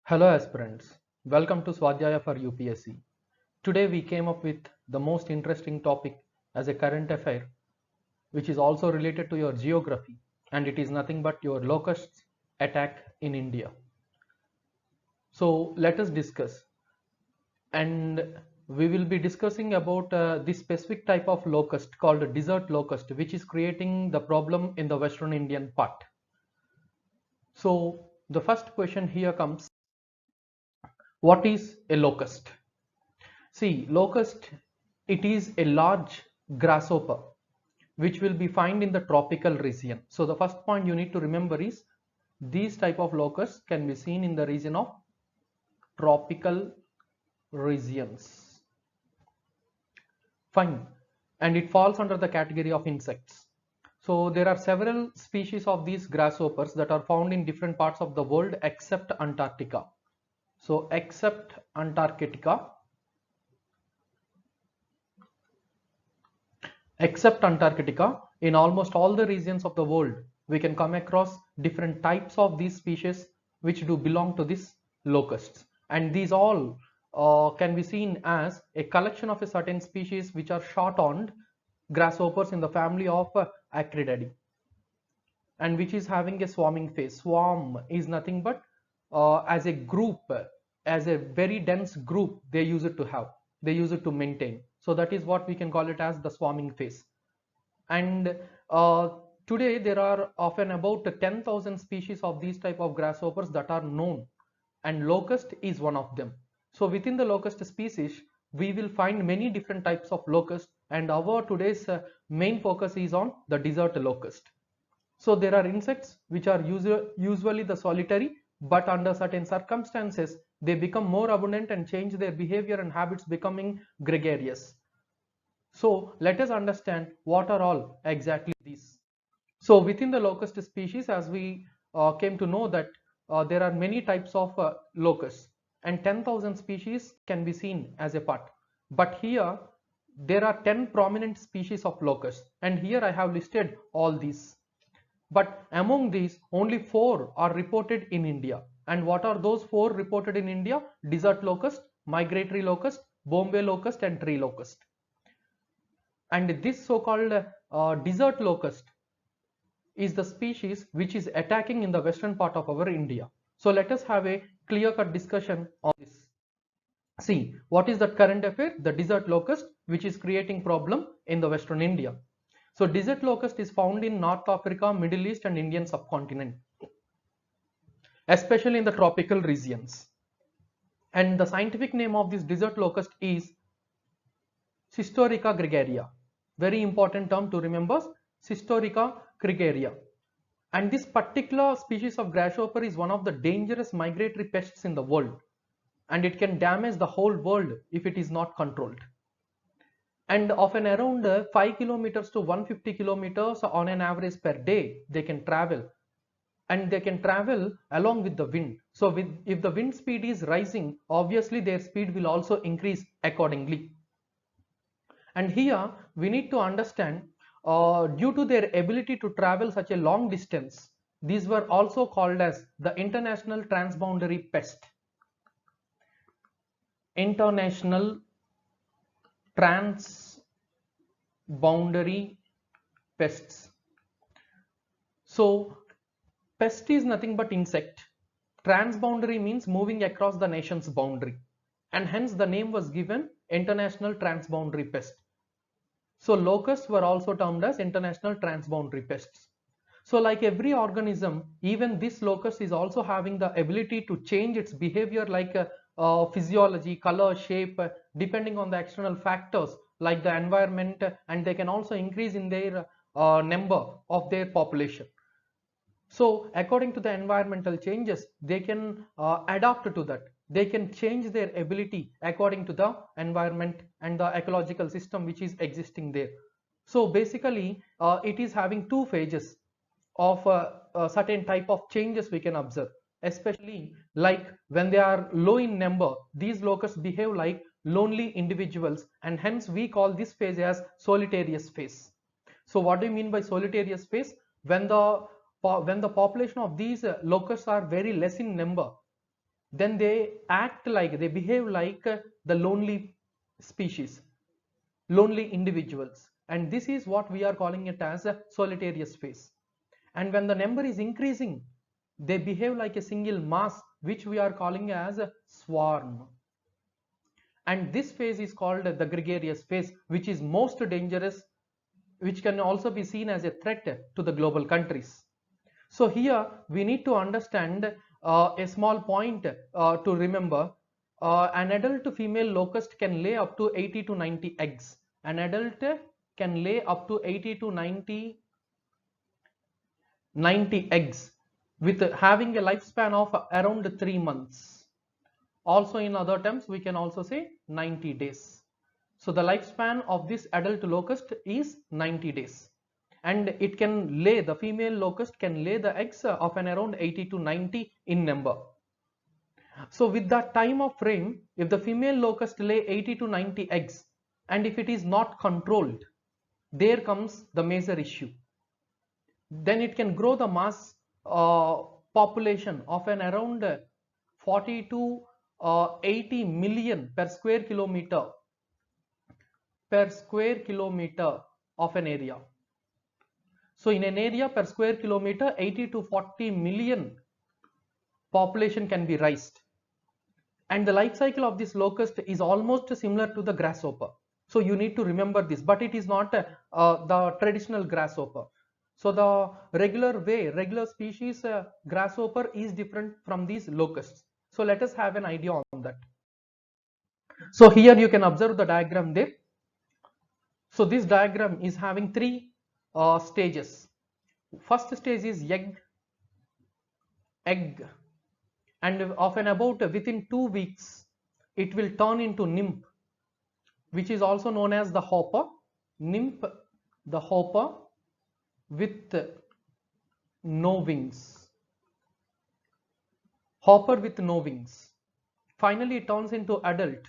Hello aspirants, welcome to Swadhyaya for UPSC. Today we came up with the most interesting topic as a current affair which is also related to your geography, and it is nothing but your locusts attack in India. So let us discuss, and we will be discussing about this specific type of locust called desert locust, which is creating the problem in the western Indian part. So the first question here comes, what is a locust? See, locust, it is a large grasshopper which will be found in the tropical region. So the first point you need to remember is these type of locusts can be seen in the region of tropical regions. Fine. And it falls under the category of insects. So there are several species of these grasshoppers that are found in different parts of the world except Antarctica. So except Antarctica, in almost all the regions of the world, we can come across different types of these species which do belong to these locusts. And these all can be seen as a collection of a certain species which are short-horned grasshoppers in the family of Acrididae, and which is having a swarming phase. Swarm is nothing but as a group, as a very dense group, they use it to maintain. So that is what we can call it as the swarming phase. And today there are often about 10,000 species of these type of grasshoppers that are known, and locust is one of them. So within the locust species we will find many different types of locust, and our today's main focus is on the desert locust. So there are insects which are usually the solitary, but under certain circumstances they become more abundant and change their behavior and habits, becoming gregarious. So let us understand what are all exactly these. So within the locust species, as we came to know that there are many types of locusts, and 10,000 species can be seen as a part. But here there are 10 prominent species of locusts, and here I have listed all these. But among these, only 4 are reported in India. And what are those 4 reported in India? Desert locust, migratory locust, Bombay locust, and tree locust. And this so-called desert locust is the species which is attacking in the western part of our India. So let us have a clear-cut discussion on this. See, what is that current affair? The desert locust, which is creating problem in the western India. So desert locust is found in North Africa, Middle East, and Indian subcontinent, especially in the tropical regions. And the scientific name of this desert locust is Xystorica gregaria. Very important term to remember, Xystorica gregaria. And this particular species of grasshopper is one of the dangerous migratory pests in the world, and it can damage the whole world if it is not controlled. And often around 5 kilometers to 150 kilometers on an average per day they can travel, and they can travel along with the wind. So if the wind speed is rising, obviously their speed will also increase accordingly. And here we need to understand, due to their ability to travel such a long distance, these were also called as the international transboundary pest. International transboundary pests. So pest is nothing but insect. Transboundary means moving across the nation's boundary, and hence the name was given international transboundary pest. So locusts were also termed as international transboundary pests. So like every organism, even this locust is also having the ability to change its behavior, like physiology, color, shape, depending on the external factors like the environment, and they can also increase in their number of their population. So according to the environmental changes, they can adapt to that. They can change their ability according to the environment and the ecological system which is existing there. So basically it is having 2 phases of a certain type of changes we can observe, especially like when they are low in number, these locusts behave like lonely individuals, and hence we call this phase as solitarious phase. So what do you mean by solitarious phase? When the population of these locusts are very less in number, then they behave like the lonely species, lonely individuals, and this is what we are calling it as a solitarious phase. And when the number is increasing, they behave like a single mass, which we are calling as a swarm. And this phase is called the gregarious phase, which is most dangerous, which can also be seen as a threat to the global countries. So here we need to understand a small point to remember. An adult female locust can lay up to 80 to 90 eggs. An adult can lay up to 80 to 90 eggs, with having a lifespan of around 3 months. Also, in other terms, we can also say 90 days. So the lifespan of this adult locust is 90 days. And it can lay, the female locust can lay the eggs of an around 80 to 90 in number. So with that time of frame, if the female locust lay 80 to 90 eggs, and if it is not controlled, there comes the major issue. Then it can grow the mass population of an around 40 to 80 million per square kilometer of an area. So in an area per square kilometer, 80 to 40 million population can be raised. And the life cycle of this locust is almost similar to the grasshopper. So you need to remember this, but it is not the traditional grasshopper. So the regular species grasshopper is different from these locusts. So let us have an idea on that. So here you can observe the diagram there. So this diagram is having three stages. First stage is egg, and often about within 2 weeks it will turn into nymph, which is also known as the hopper. Nymph, the hopper with no wings. Hopper with no wings. Finally it turns into adult.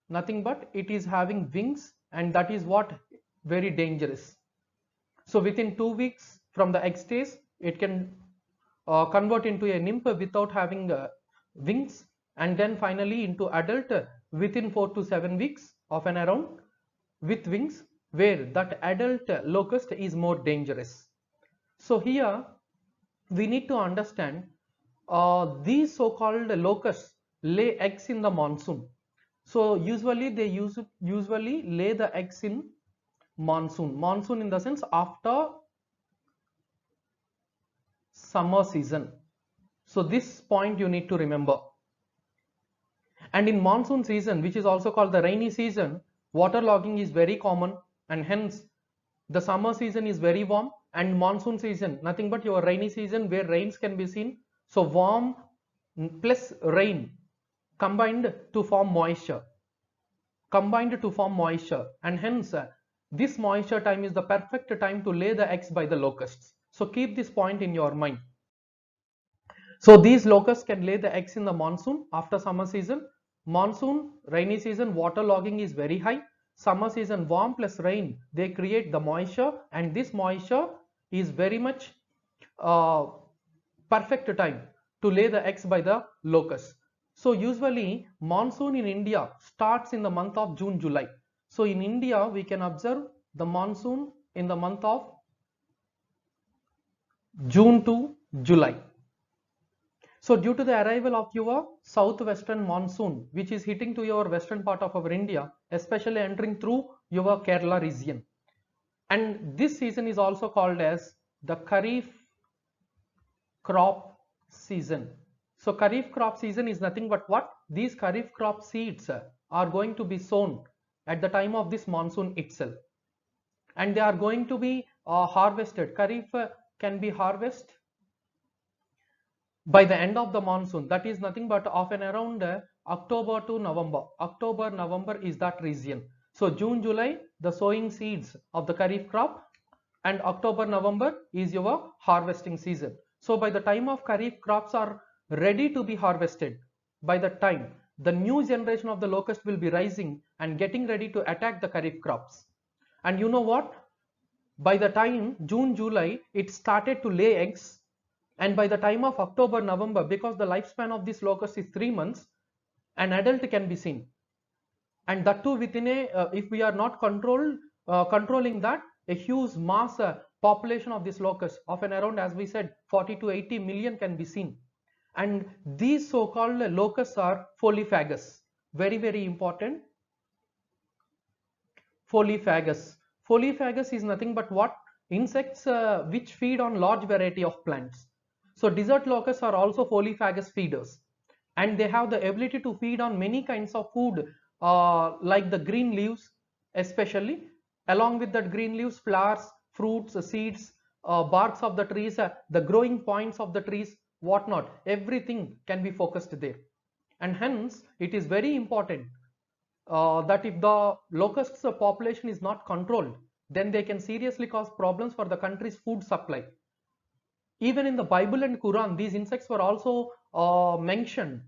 Nothing but it is having wings, and that is what very dangerous. So within 2 weeks from the egg stage, it can convert into a nymph without having wings, and then finally into adult within 4 to 7 weeks of an around with wings, where that adult locust is more dangerous. So here we need to understand these so-called locusts lay eggs in the monsoon. So usually they usually lay the eggs in monsoon in the sense after summer season. So this point you need to remember. And in monsoon season, which is also called the rainy season, waterlogging is very common, and hence the summer season is very warm, and monsoon season nothing but your rainy season, where rains can be seen. So warm plus rain combined to form moisture, and hence this moisture time is the perfect time to lay the eggs by the locusts. So keep this point in your mind. So these locusts can lay the eggs in the monsoon after summer season. Monsoon, rainy season, waterlogging is very high. Summer season, warm plus rain, they create the moisture, and this moisture is very much perfect time to lay the eggs by the locusts. So usually monsoon in India starts in the month of June, July. So in India we can observe the monsoon in the month of June to July. So due to the arrival of your southwestern monsoon, which is hitting to your western part of our India, especially entering through your Kerala region, and this season is also called as the Kharif crop season. So Kharif crop season is nothing but what? These Kharif crop seeds are going to be sown at the time of this monsoon itself, and they are going to be harvested. Kharif can be harvested by the end of the monsoon, that is nothing but often around October to November. October, November is that region. So June, July, the sowing seeds of the Kharif crop, and October, November is your harvesting season. So by the time of Kharif crops are ready to be harvested, by the time the new generation of the locust will be rising and getting ready to attack the Kharif crops. And you know what? By the time June, July, it started to lay eggs. And by the time of October, November, because the lifespan of this locust is 3 months, an adult can be seen. And that too within a, if we are not controlling that, a huge mass population of this locust of an around, as we said, 40 to 80 million can be seen. And these so-called locusts are foliphagous. Very, very important. Foliphagous. Foliphagous is nothing but what? Insects which feed on large variety of plants. So desert locusts are also foliphagous feeders, and they have the ability to feed on many kinds of food, like the green leaves especially. Along with that green leaves, flowers, fruits, seeds, barks of the trees, the growing points of the trees, whatnot, everything can be focused there. And hence it is very important that if the locusts population is not controlled, then they can seriously cause problems for the country's food supply. Even in the Bible and Quran, these insects were also mentioned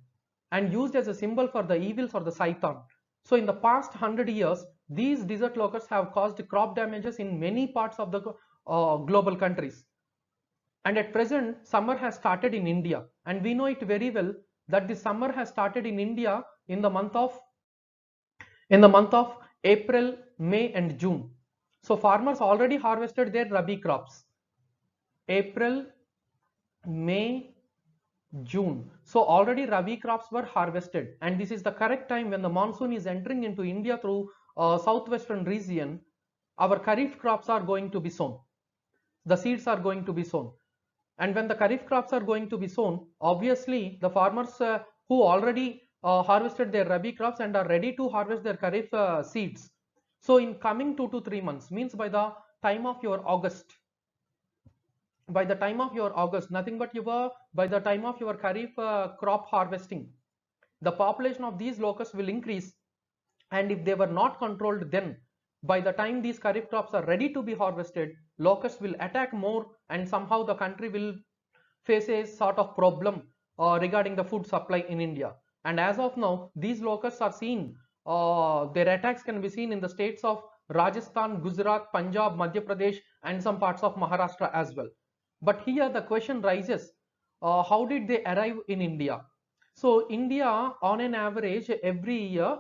and used as a symbol for the evils or the Satan. So in the past 100 years, these desert locusts have caused crop damages in many parts of the global countries. And at present, summer has started in India, and we know it very well that the summer has started in India in the month of April, May and June. So farmers already harvested their Rabi crops. April, May, June. So already Rabi crops were harvested, and this is the correct time when the monsoon is entering into India through southwestern region. Our Kharif crops are going to be sown. The seeds are going to be sown. And when the Kharif crops are going to be sown, obviously the farmers who already harvested their Rabi crops and are ready to harvest their Kharif seeds. So in coming 2 to 3 months, means by the time of your August, nothing but by the time of your Kharif crop harvesting, the population of these locusts will increase. And if they were not controlled, then by the time these Kharif crops are ready to be harvested, locusts will attack more, and somehow the country will face a sort of problem regarding the food supply in India. And as of now, these locusts are seen, their attacks can be seen in the states of Rajasthan, Gujarat, Punjab, Madhya Pradesh and some parts of Maharashtra as well. But here the question rises, how did they arrive in India? So India on an average every year,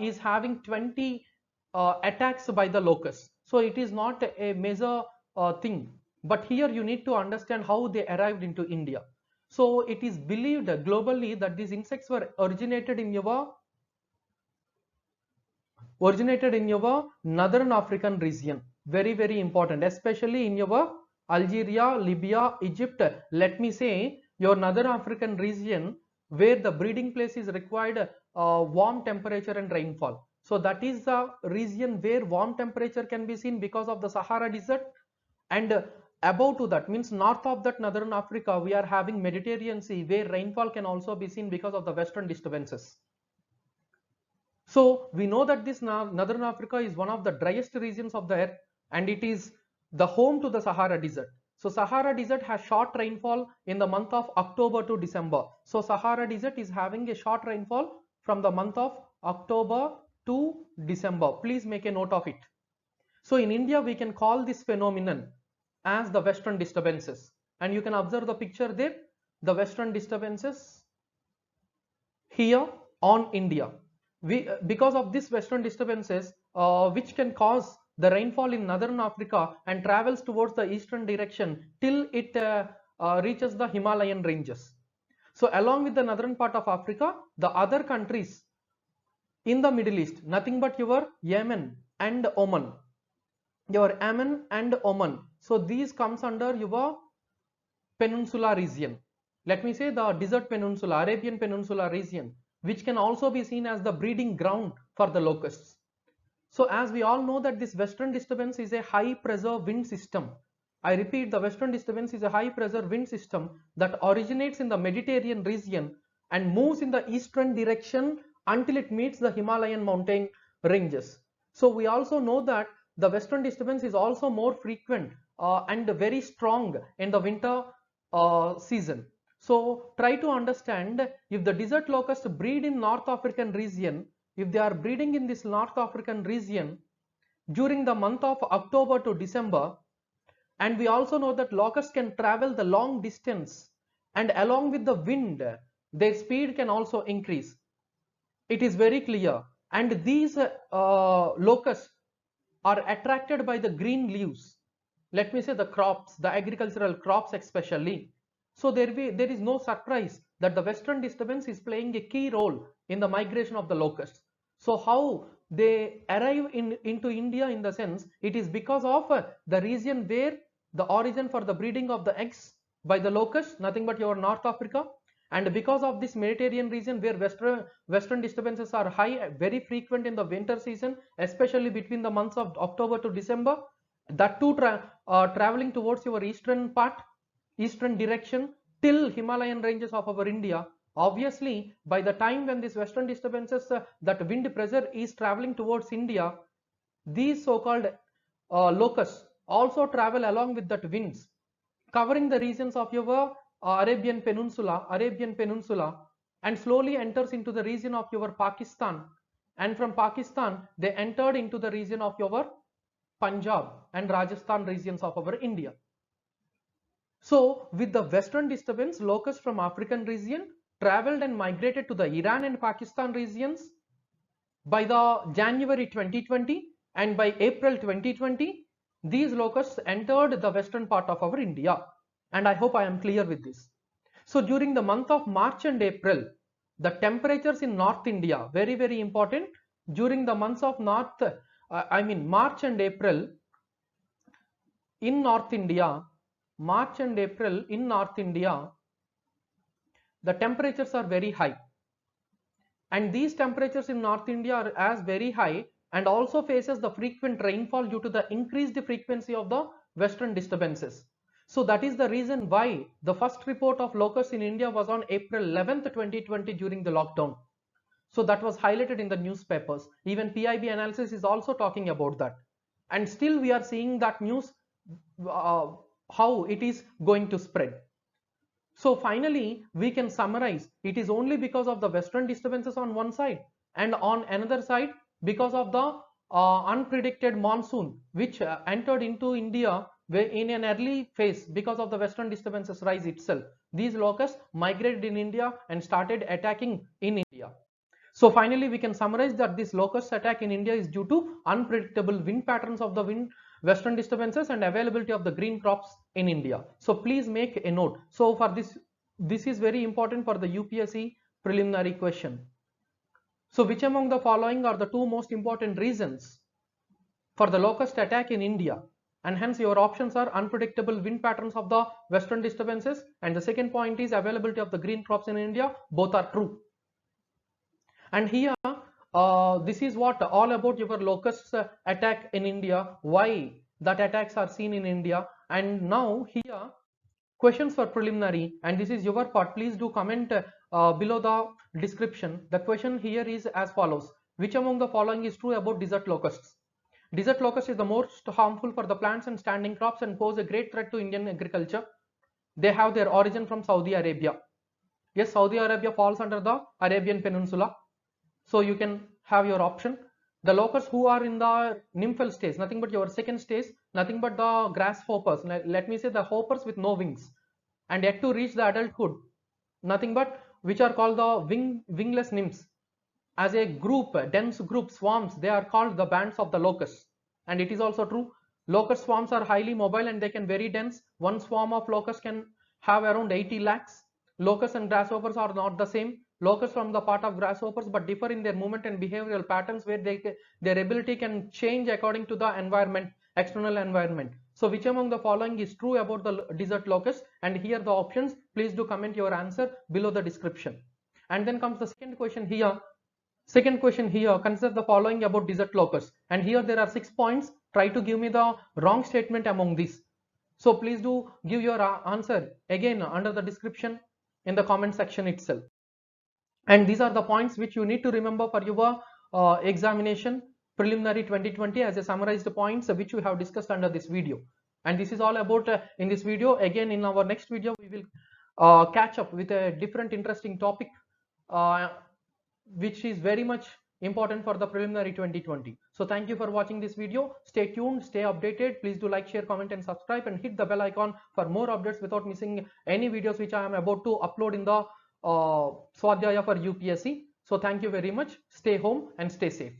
is having 20 attacks by the locusts. So it is not a major thing. But here you need to understand how they arrived into India. So it is believed globally that these insects were originated in your northern African region. Very, very important, especially in your Algeria, Libya, Egypt. Let me say your northern African region, where the breeding place is required warm temperature and rainfall. So that is the region where warm temperature can be seen because of the Sahara Desert. And above to that, means north of that northern Africa, we are having Mediterranean Sea, where rainfall can also be seen because of the western disturbances. So we know that this northern Africa is one of the driest regions of the earth, and it is the home to the Sahara Desert. So Sahara Desert has short rainfall in the month of October to December. So Sahara Desert is having a short rainfall from the month of October to December. Please make a note of it. So in India, we can call this phenomenon as the western disturbances. And you can observe the picture there, the western disturbances here on India. Because of this western disturbances, which can cause the rainfall in northern Africa and travels towards the eastern direction till it reaches the Himalayan ranges. So along with the northern part of Africa, the other countries in the Middle East, nothing but your Yemen and Oman. So these comes under your peninsula region. Let me say the desert peninsula, Arabian Peninsula region, which can also be seen as the breeding ground for the locusts. So as we all know that this western disturbance is a high pressure wind system. I repeat, the western disturbance is a high pressure wind system that originates in the Mediterranean region and moves in the eastern direction until it meets the Himalayan mountain ranges. So we also know that the western disturbance is also more frequent and very strong in the winter season. So try to understand, if the desert locusts breed in North African region, if they are breeding in this North African region during the month of October to December, And we also know that locusts can travel the long distance, and along with the wind, their speed can also increase. It is very clear. And these locusts are attracted by the green leaves. Let me say the crops, the agricultural crops especially. So there is no surprise that the western disturbance is playing a key role in the migration of the locusts. So how they arrive into India, in the sense, it is because of the region where the origin for the breeding of the eggs by the locusts, nothing but your North Africa, and because of this Mediterranean region where western disturbances are high, very frequent in the winter season, especially between the months of October to December, that too traveling towards your eastern part, eastern direction, till Himalayan ranges of our India. Obviously, by the time when these western disturbances, that wind pressure is traveling towards India, these so-called locusts also travel along with that winds, covering the regions of your Arabian Peninsula, and slowly enters into the region of your Pakistan. And from Pakistan, they entered into the region of your Punjab and Rajasthan regions of our India. So with the western disturbance, locusts from African region traveled and migrated to the Iran and Pakistan regions. By the January 2020 and by April 2020, these locusts entered the western part of our India. And I hope I am clear with this. So during the month of March and April, the temperatures in North India, very, very important. During the months of March and April in North India, March and April in North India, the temperatures are very high. And these temperatures in North India are as very high, and also faces the frequent rainfall due to the increased frequency of the western disturbances. So that is the reason why the first report of locusts in India was on April 11th, 2020 during the lockdown. So that was highlighted in the newspapers. Even PIB analysis is also talking about that. And still we are seeing that news, how it is going to spread. So finally, we can summarize, it is only because of the western disturbances on one side, and on another side because of the unpredicted monsoon which entered into India in an early phase because of the western disturbances rise itself. These locusts migrated in India and started attacking in India. So finally, we can summarize that this locust attack in India is due to unpredictable wind patterns of the western disturbances and availability of the green crops in India. So please make a note. So for this is very important for the UPSC preliminary question. So which among the following are the two most important reasons for the locust attack in India? And hence your options are unpredictable wind patterns of the western disturbances, and the second point is availability of the green crops in India. Both are true. And here this is what all about your locusts attack in India, why that attacks are seen in India. And now here questions for preliminary, and this is your part. Please do comment below the description. The question here is as follows: which among the following is true about desert locusts? Desert locust is the most harmful for the plants and standing crops and pose a great threat to Indian agriculture. They have their origin from Saudi Arabia. Yes, Saudi Arabia falls under the Arabian Peninsula. So you can have your option. The locusts who are in the nymphal stage, nothing but your second stage, nothing but the grasshoppers, let me say the hoppers with no wings and yet to reach the adulthood, nothing but which are called the wingless nymphs. As a group, dense group, swarms, they are called the bands of the locusts. And it is also true, locust swarms are highly mobile and they can very dense. One swarm of locusts can have around 80 lakhs. Locusts and grasshoppers are not the same. Locusts from the part of grasshoppers but differ in their movement and behavioral patterns, where their ability can change according to the environment, external environment. So which among the following is true about the desert locust? And here the options, please do comment your answer below the description. And then comes the second question here. Second question here, consider the following about desert locusts. And here there are 6 points. Try to give me the wrong statement among these. So please do give your answer again under the description in the comment section itself. And these are the points which you need to remember for your examination preliminary 2020 as a summarized points which we have discussed under this video. And this is all about in this video. Again, in our next video, we will catch up with a different interesting topic which is very much important for the preliminary 2020. So thank you for watching this video. Stay tuned, stay updated. Please do like, share, comment and subscribe, and hit the bell icon for more updates without missing any videos which I am about to upload in the Swadhyaya for UPSC. So thank you very much. Stay home and stay safe.